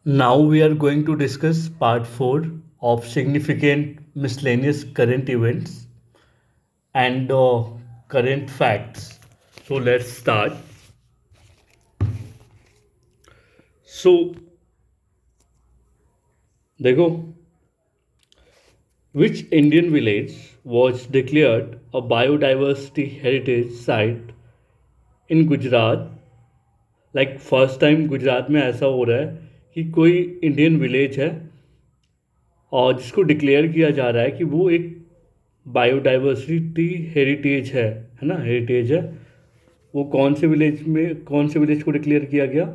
Now we are going to discuss part 4 of significant miscellaneous current events and current facts. So let's start. So देखो, which Indian village was declared a biodiversity heritage site in Gujarat? Like first time Gujarat में ऐसा हो रहा है कि कोई Indian village है और जिसको डिक्लेयर किया जा रहा है कि वो एक बायोडाइवर्सिटी हेरिटेज है ना, हेरिटेज है। वो कौन से विलेज को डिक्लेयर किया गया?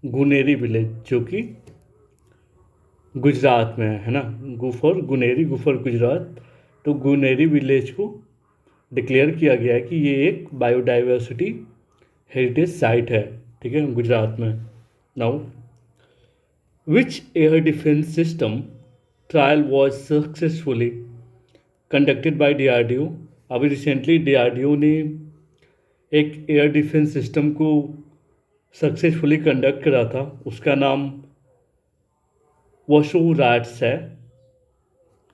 गुनेरी विलेज, जो कि गुजरात में है ना। गुफर गुनेरी, गुफर गुजरात। तो गुनेरी विलेज को डिक्लेयर किया गया है कि ये एक बायोडाइवर्सिटी हेरिटेज साइट है, ठीक है, गुजरात में। Now, which air defence system trial was successfully conducted by DRDO? अभी रिसेंटली DRDO ने एक एयर डिफेंस सिस्टम को सक्सेसफुली कंडक्ट करा था। उसका नाम वशो रैट्स है,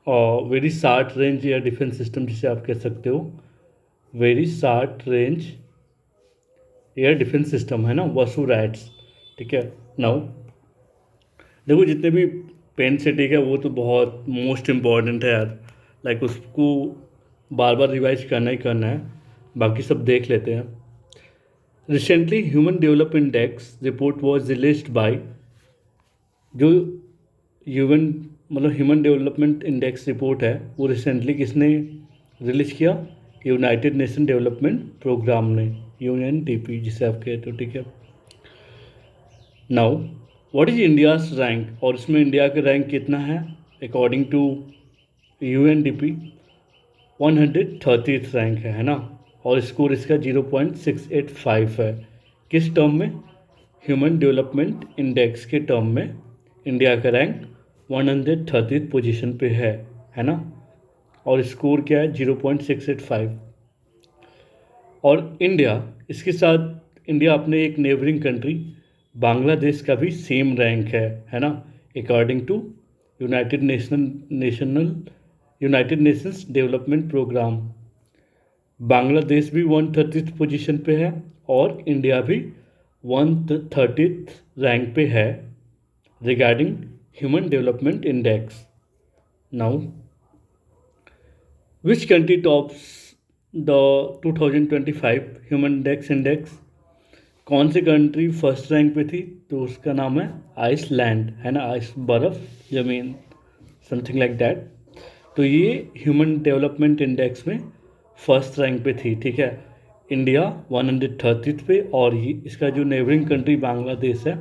और very short range air defence system जिसे आप कह सकते हो। Very short range air defence system है ना, वसु रैट्स, ठीक है। नाउ देखो, जितने भी पेन सिटी है वो तो बहुत मोस्ट इम्पॉर्टेंट है यार, लाइक उसको बार बार रिवाइज करना ही करना है। बाकी सब देख लेते हैं। Recently human development index report was released by, जो human human development index report है वो रिसेंटली किसने रिलीज किया? यूनाइटेड नेशन डेवलपमेंट प्रोग्राम ने, UNDP जिसे आप कहते हो, ठीक है। Now, what is India's rank? और इसमें इंडिया का रैंक कितना है according to UNDP? 130th rank है ना। और स्कोर इसका 0.685 है। किस टर्म में? ह्यूमन डेवलपमेंट इंडेक्स के टर्म में इंडिया का रैंक 130th पोजीशन पे है ना। और स्कोर क्या है? 0.685। और इंडिया, इसके साथ इंडिया अपने एक नेबरिंग कंट्री बांग्लादेश का भी सेम रैंक है ना, according to United Nations Development Programme. Bangladesh भी 130th पोजीशन पे है और इंडिया भी 130th रैंक पे है regarding human development index. Now, which country tops the 2025 human index? कौन सी कंट्री फर्स्ट रैंक पे थी? तो उसका नाम है आइसलैंड, है ना। आइस, बर्फ़, ज़मीन, समथिंग लाइक दैट। तो ये ह्यूमन डेवलपमेंट इंडेक्स में फर्स्ट रैंक पे थी, ठीक है। इंडिया 130th पे, और ये इसका जो नेबरिंग कंट्री बांग्लादेश है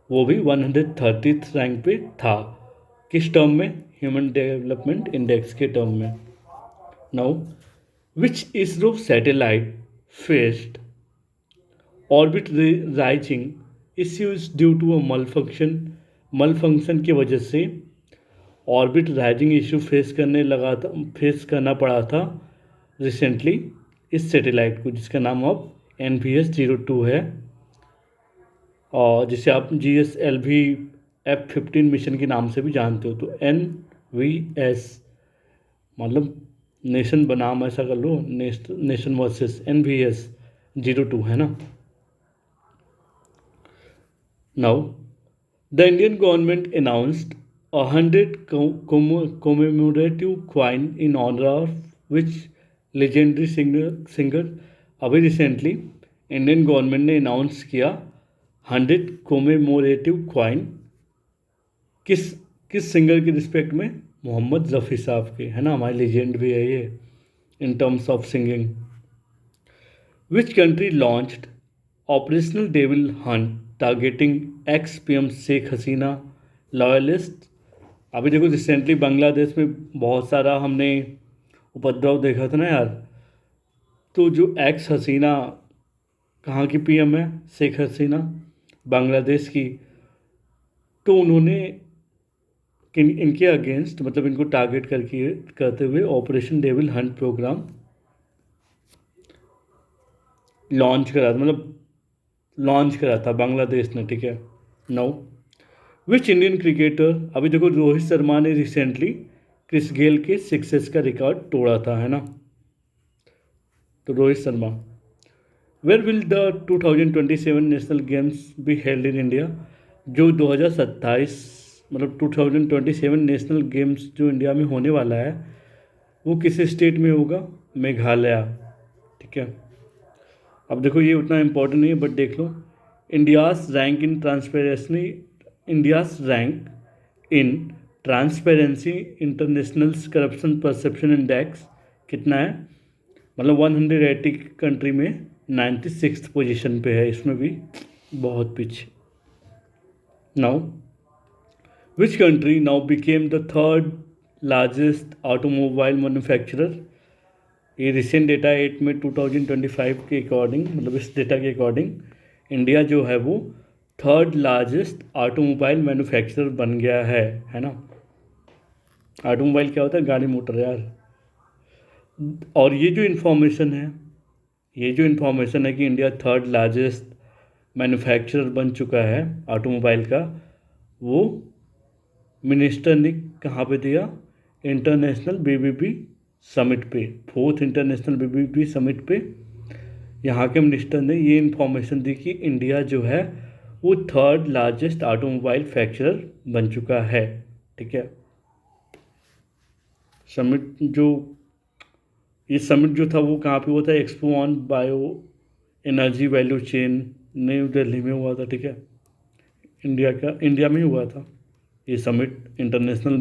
वो भी 130th रैंक पे था। किस टर्म में? ह्यूमन डेवलपमेंट इंडेक्स के टर्म में। Now, which ISRO satellite faced orbit raising issues due to a malfunction की वजह से ऑर्बिट राइजिंग इशू फेस करना पड़ा था रिसेंटली इस सैटेलाइट को, जिसका नाम अब NVS-02 है, और जिसे आप GSLV F-15 मिशन के नाम से भी जानते हो। तो NVS मतलब नेशन बनाम ऐसा कर लो, नेशन वर्सेस NVS-02 है ना। Now, the Indian government announced 100 commemorative coin in honor of which legendary singer? अभी रिसेंटली इंडियन गवर्नमेंट ने अनाउंस किया 100 कोमेमोरेटिव कॉइन किस किस सिंगर के रिस्पेक्ट में? मोहम्मद रफ़ी साहब के, है ना। हमारे लेजेंड भी है ये in terms of singing. Which country launched operational devil hunt targeting ex-PM Sheikh Hasina loyalist? अभी देखो, रिसेंटली बांग्लादेश में बहुत सारा हमने उपद्रव देखा था ना यार। तो जो एक्स हसीना, कहाँ की PM है? शेख हसीना, बांग्लादेश की। तो उन्होंने इनके अगेंस्ट, मतलब इनको टारगेट करते हुए operation devil hunt programme launch करा था, मतलब लॉन्च करा था बांग्लादेश ने, ठीक है। नाउ, विच इंडियन क्रिकेटर, अभी देखो रोहित शर्मा ने रिसेंटली क्रिस गेल के सिक्सेस का रिकॉर्ड तोड़ा था, है ना। तो Rohit Sharma. Where will the 2027 national games be held in India, जो 2027 मतलब 2027 नेशनल गेम्स जो इंडिया में होने वाला है वो किस स्टेट में होगा, मेघालय। ठीक है, अब देखो ये उतना इम्पोर्टेंट नहीं है बट देख लो। India's rank in transparency, India's rank in transparency international corruption perception index कितना है, मतलब 180 कंट्री में 96 पोजीशन पे है, इसमें भी बहुत पीछे। Now which country now became the third largest automobile manufacturer, ये रिसेंट डेटा 8 में 2025 के अकॉर्डिंग, मतलब इस डेटा के अकॉर्डिंग इंडिया जो है वो थर्ड लार्जेस्ट ऑटोमोबाइल मैन्युफैक्चरर बन गया है ना। ऑटोमोबाइल क्या होता है, गाड़ी मोटर यार। और ये जो इन्फॉर्मेशन है, ये जो इन्फॉर्मेशन है कि इंडिया थर्ड लार्जेस्ट मैन्युफैक्चरर बन चुका है ऑटोमोबाइल का, वो मिनिस्टर ने कहाँ पे दिया, इंटरनेशनल बीबीबी समिट पे, फोर्थ इंटरनेशनल बीबीबी समिट पे यहाँ के मिनिस्टर ने ये इन्फॉर्मेशन दी कि इंडिया जो है वो थर्ड लार्जेस्ट ऑटोमोबाइल फैक्चरर बन चुका है। ठीक है, समिट जो, ये समिट जो था वो कहाँ पे हुआ था, expo on bio energy value chain, new Delhi में हुआ था। ठीक है, इंडिया में ही हुआ था ये समिट, इंटरनेशनल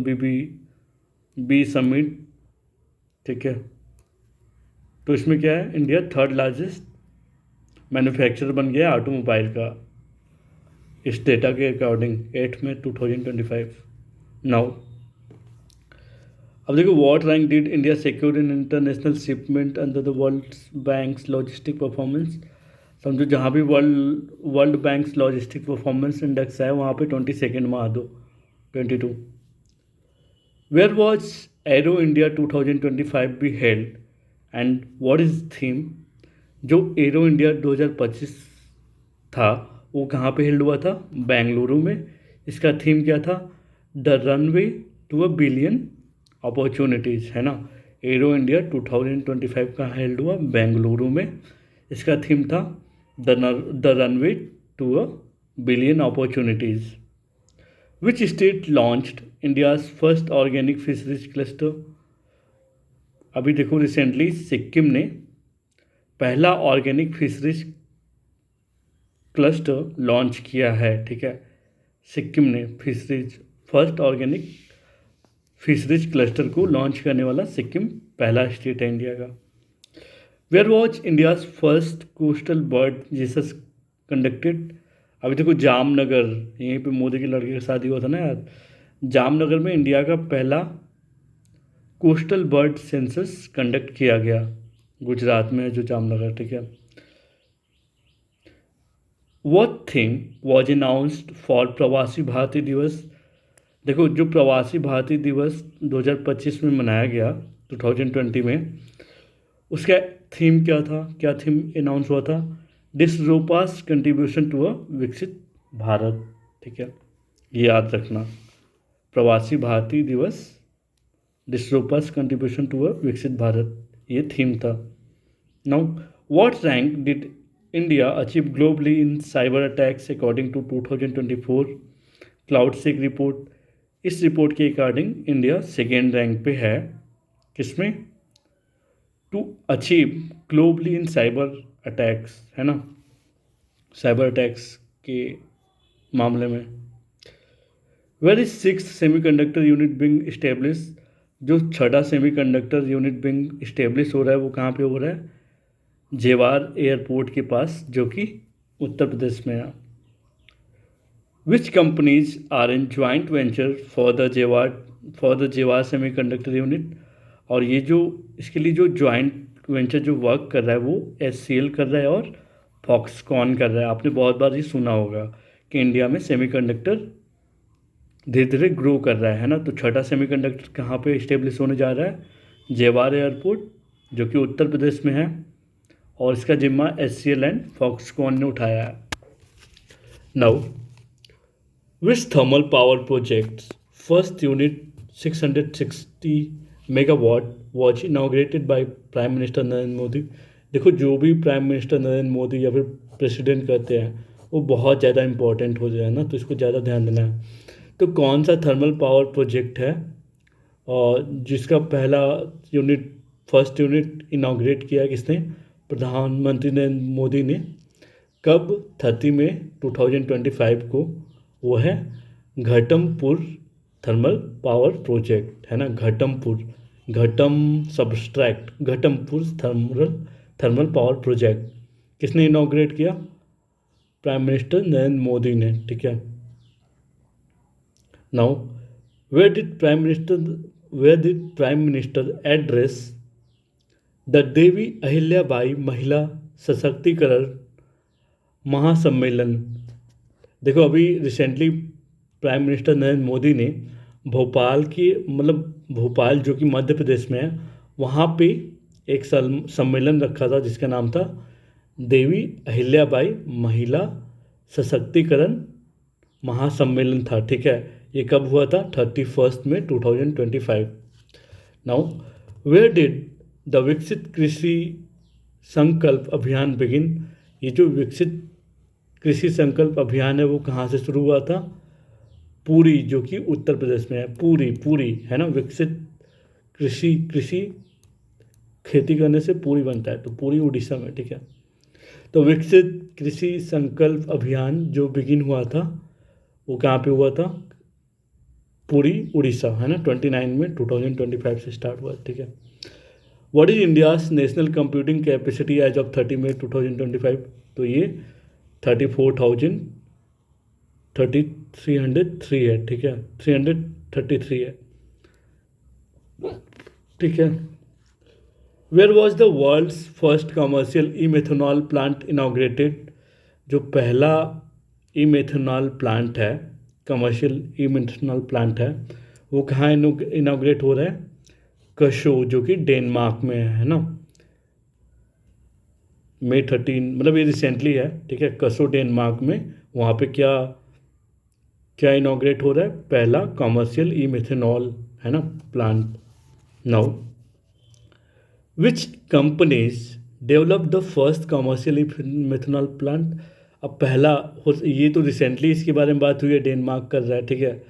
बी समिट। ठीक है, तो इसमें क्या है, इंडिया थर्ड लार्जेस्ट मैन्युफैक्चरर बन गया ऑटोमोबाइल का इस डेटा के अकॉर्डिंग 8 में 2025। नाउ अब देखो, what rank did India secure in international shipment under the world bank's logistic performance, समझो जहाँ भी world bank's logistic performance index है वहाँ पे 22 में आ दो, 22। Where was aero India 2025 be held and what is theme, जो एरो इंडिया 2025 था वो कहाँ पे हेल्ड हुआ था, बेंगलुरु में। इसका थीम क्या था, the runway to a billion opportunities, है ना। एरो इंडिया 2025 का हेल्ड हुआ बेंगलुरु में, इसका थीम था the runway to a billion opportunities. Which state launched India's first organic fisheries cluster, अभी देखो रिसेंटली सिक्किम ने पहला ऑर्गेनिक फिशरीज क्लस्टर लॉन्च किया है। ठीक है, सिक्किम ने fisheries first organic fisheries cluster को लॉन्च करने वाला सिक्किम पहला स्टेट है इंडिया का। Where was India's first coastal bird जीसस कंडक्टेड, अभी देखो जामनगर, यहीं पे मोदी के लड़के का शादी हुआ था ना यार, जामनगर में इंडिया का पहला कोस्टल बर्ड सेंसस कंडक्ट किया गया, गुजरात में है जो जामनगर। ठीक है, what theme was announced for प्रवासी भारतीय दिवस, देखो जो प्रवासी भारतीय दिवस 2025 में मनाया गया 2020 में, उसका थीम क्या था, क्या थीम अनाउंस हुआ था, डिसरोपास कंट्रीब्यूशन टू अ विकसित भारत। ठीक है, ये याद रखना, प्रवासी भारतीय दिवस डिसरोपास कंट्रीब्यूशन टू अ विकसित भारत, ये थीम था। Now what rank did India achieve globally in cyber attacks according to 2024 CloudSEK report, इस रिपोर्ट के अकॉर्डिंग इंडिया सेकेंड रैंक पे है, किसमें, to achieve globally in cyber attacks, है ना, साइबर अटैक्स के मामले में। Where is six semiconductor unit being establish, जो छठा सेमीकंडक्टर यूनिट बिंग इस्टेब्लिश हो रहा है वो कहाँ पे हो रहा है, जेवार एयरपोर्ट के पास, जो कि उत्तर प्रदेश में है। Which companies are in joint venture for the Jewar semiconductor unit, और ये जो इसके लिए जो ज्वाइंट वेंचर जो वर्क कर रहा है वो HCL कर रहा है और फॉक्सकॉन कर रहा है। आपने बहुत बार ये सुना होगा कि इंडिया में सेमीकंडक्टर धीरे धीरे ग्रो कर रहा है ना। तो छठा सेमीकंडक्टर कहाँ पे इस्टेब्लिश होने जा रहा है, जेवार एयरपोर्ट, जो कि उत्तर प्रदेश में है, और इसका जिम्मा HCL एंड फॉक्सकॉन ने उठाया है। Now Which thermal power project's first unit 660 megawatt was inaugurated by prime minister Narendra Modi. देखो जो भी प्राइम मिनिस्टर नरेंद्र मोदी या फिर प्रेसिडेंट करते हैं वो बहुत ज़्यादा इंपॉर्टेंट हो जाए ना, तो इसको ज़्यादा ध्यान देना है। तो कौन सा थर्मल पावर प्रोजेक्ट है और जिसका पहला यूनिट फर्स्ट यूनिट इनाग्रेट किया किसने? प्रधानमंत्री नरेंद्र मोदी ने। कब? 30 मई 2025 को। वो है घटमपुर थर्मल पावर प्रोजेक्ट, है ना, Ghatampur, Ghatam subtract, Ghatampur thermal power project किसने इनाग्रेट किया? प्राइम मिनिस्टर नरेंद्र मोदी ने, ठीक है। Now where did prime minister address the Devi Ahilyabai Mahila Sashaktikaran Mahasammelan? देखो अभी recently prime minister Narendra Modi ने भोपाल की, मतलब भोपाल जो कि मध्य प्रदेश में है, वहाँ पे एक सम्मेलन रखा था जिसका नाम था देवी अहिल्याबाई महिला सशक्तिकरण महासम्मेलन था, ठीक है। ये कब हुआ था? 31 मई 2025। नाउ वेयर डिड द विकसित कृषि संकल्प अभियान बिगिन? ये जो विकसित कृषि संकल्प अभियान है वो कहाँ से शुरू हुआ था? पुरी, जो कि उत्तर प्रदेश में है। पुरी है ना, विकसित कृषि खेती करने से पूरी बनता है, तो पूरी उड़ीसा में, ठीक है। तो विकसित कृषि संकल्प अभियान जो बिगिन हुआ था वो कहाँ पे हुआ था? पुरी, उड़ीसा, है ना, 29 में 2025 से स्टार्ट हुआ, ठीक है। What is India's national computing capacity as of 30 May 2025? तो ये 3303 है, ठीक है, 333 है, ठीक है। Where was the world's first commercial E methanol plant inaugurated? जो पहला ई मेथनॉल प्लांट है, कमर्शियल ई मेथनॉल प्लांट है, वो कहाँ इनाग्रेट हो रहा है? कशो, जो कि डेनमार्क में है ना, May 13, मतलब ये रिसेंटली है, ठीक है। कसो डेनमार्क में, वहाँ पे क्या क्या इनाग्रेट हो रहा है? पहला कमर्शियल ई मेथनॉल, है ना, plant. Now which companies develop the first commercial E methanol plant? अब पहला ये तो रिसेंटली इसके बारे में बात हुई है, डेनमार्क कर रहा है, ठीक है।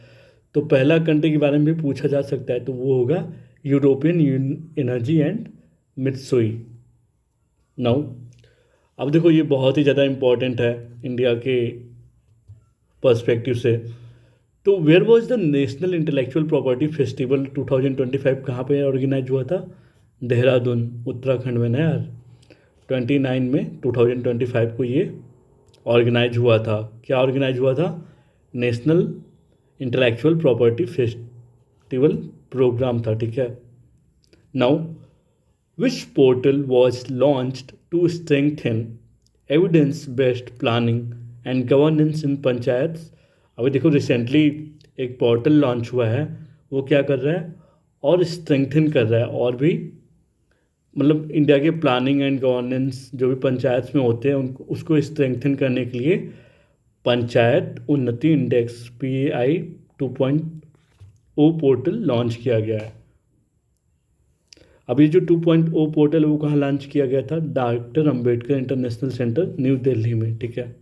तो पहला कंट्री के बारे में भी पूछा जा सकता है, तो वो होगा European energy and Mitsui. Now अब देखो ये बहुत ही ज़्यादा इम्पोर्टेंट है इंडिया के पर्सपेक्टिव से। तो where was the national intellectual property festival 2025 कहाँ पे ऑर्गेनाइज हुआ था? देहरादून, उत्तराखंड में ना यार। 29 में 2025 को ये ऑर्गेनाइज हुआ था। क्या ऑर्गेनाइज हुआ था? National intellectual property festival programme था, ठीक है। Now which portal was launched to strengthen evidence-based planning and governance in panchayat? अभी देखो रिसेंटली एक पोर्टल लॉन्च हुआ है, वो क्या कर रहा है? और स्ट्रेंथन कर रहा है, और भी मतलब इंडिया के प्लानिंग एंड गवर्नेंस जो भी पंचायत में होते हैं उनको, उसको स्ट्रेंथन करने के लिए पंचायत उन्नति इंडेक्स PAI 2.0 पोर्टल लॉन्च किया गया है। अब ये जो 2.0 पोर्टल है वो कहाँ लॉन्च किया गया था? Doctor Ambedkar international centre, new Delhi में, ठीक है।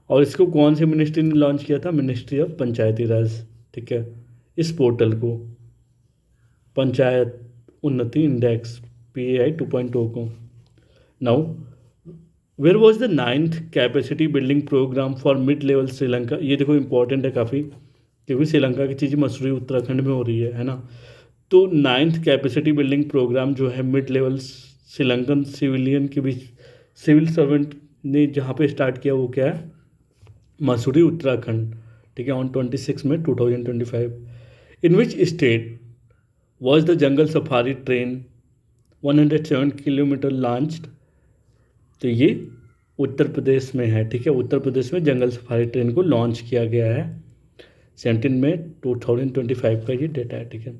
और इसको कौन सी मिनिस्ट्री ने लॉन्च किया था? मिनिस्ट्री ऑफ पंचायती राज, ठीक है। इस पोर्टल को पंचायत उन्नति इंडेक्स PAI 2.0 को। Now where was the 9th capacity building programme for mid level Sri Lanka? ये देखो इंपॉर्टेंट है काफ़ी, क्योंकि श्रीलंका की चीज़ मसूरी उत्तराखंड में हो रही है ना। तो 9th कैपेसिटी बिल्डिंग प्रोग्राम जो है मिड लेवल श्रीलंकन सिविलियन के बीच, सिविल सर्वेंट ने जहाँ पे स्टार्ट किया वो क्या है? मसूरी उत्तराखंड, ठीक है, ऑन 26 में 2025। In which state was the jungle safari train 107 kilometre launched? तो ये उत्तर प्रदेश में है, ठीक है। उत्तर प्रदेश में जंगल सफारी ट्रेन को लॉन्च किया गया है 17 मई 2025 का ये डेटा है, ठीक है।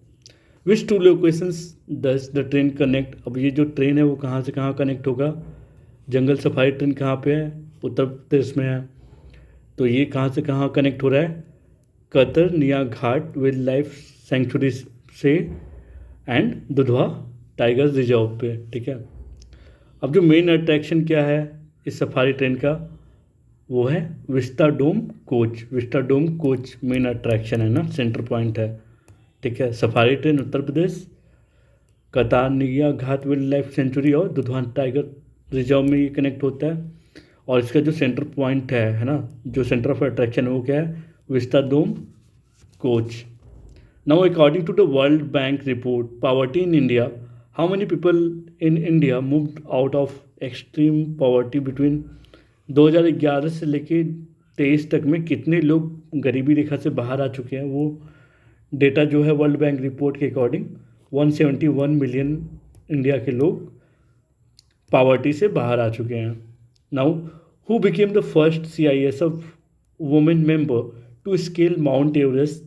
Which two locations does the train connect? अब ये जो ट्रेन है वो कहाँ से कहाँ कनेक्ट होगा? जंगल सफारी ट्रेन कहाँ पे है? उत्तर प्रदेश में है। तो ये कहाँ से कहाँ कनेक्ट हो रहा है? कतर निया घाट वाइल्ड लाइफ सेंचुरी से एंड दुधवा टाइगर रिजर्व पे, ठीक है। अब जो मेन अट्रैक्शन क्या है इस सफारी ट्रेन का, वो है vista dome coach. Vista dome coach main attraction है ना, सेंटर पॉइंट है, ठीक है। Safari train Uttar Pradesh Katarniaghat wildlife sanctuary और दुधवा टाइगर रिजर्व में ये कनेक्ट होता है। और इसका जो सेंटर पॉइंट है ना, जो सेंटर ऑफ अट्रैक्शन है वो क्या है? Vista dome coach. Now, according to the World Bank report, poverty in India, how many people in India moved out of extreme poverty between 2011 से लेके 23 तक में कितने लोग गरीबी रेखा से बाहर आ चुके हैं? वो डेटा जो है वर्ल्ड बैंक रिपोर्ट के अकॉर्डिंग 171 मिलियन इंडिया के लोग पावर्टी से बाहर आ चुके हैं। Now who became the first CISF women member to scale Mount Everest?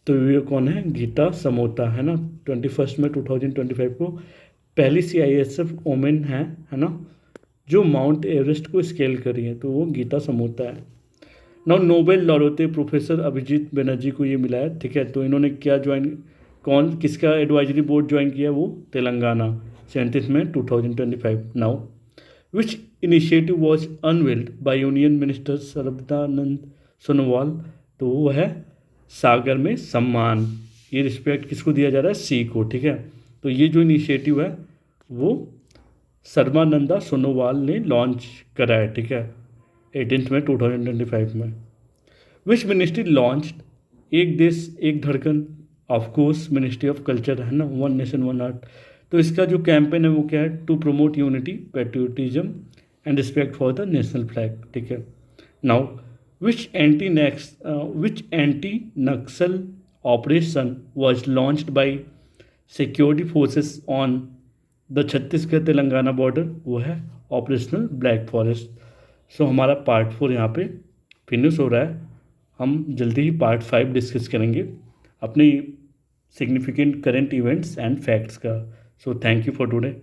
तो ये कौन है? गीता समोता, है ना। 21 में 2025 को पहली CISF वोमेन है ना, जो माउंट एवरेस्ट को स्केल करी है, तो वो गीता समोता है। Now Nobel laureate professor Abhijit Banerjee को ये मिला है, ठीक है। तो इन्होंने क्या ज्वाइन, किसका एडवाइजरी बोर्ड ज्वाइन किया? वो तेलंगाना 37 में 2025। Now which initiative was unveiled by union minister Sarbananda Sonowal? तो वो है सागर में सम्मान। ये रिस्पेक्ट किसको दिया जा रहा है? सी को, ठीक है। तो ये जो इनिशिएटिव है वो सर्बानंदा सोनोवाल ने लॉन्च करा है, ठीक है, 18 में 2025 में। विच मिनिस्ट्री लॉन्च एक देश एक धड़कन? ऑफकोर्स मिनिस्ट्री ऑफ कल्चर, है ना, वन नेशन वन आर्ट। तो इसका जो कैंपेन है वो क्या है? To promote unity, patriotism and respect for the national flag, ठीक है। Now which anti-Naxal operation was launched by security forces on the Chhattisgarh Telangana border? वो है ऑपरेशनल ब्लैक फॉरेस्ट। सो हमारा पार्ट 4 यहाँ पे फिनिश हो रहा है। हम जल्दी ही पार्ट 5 डिस्कस करेंगे अपनी significant current events and facts का। So thank you for today.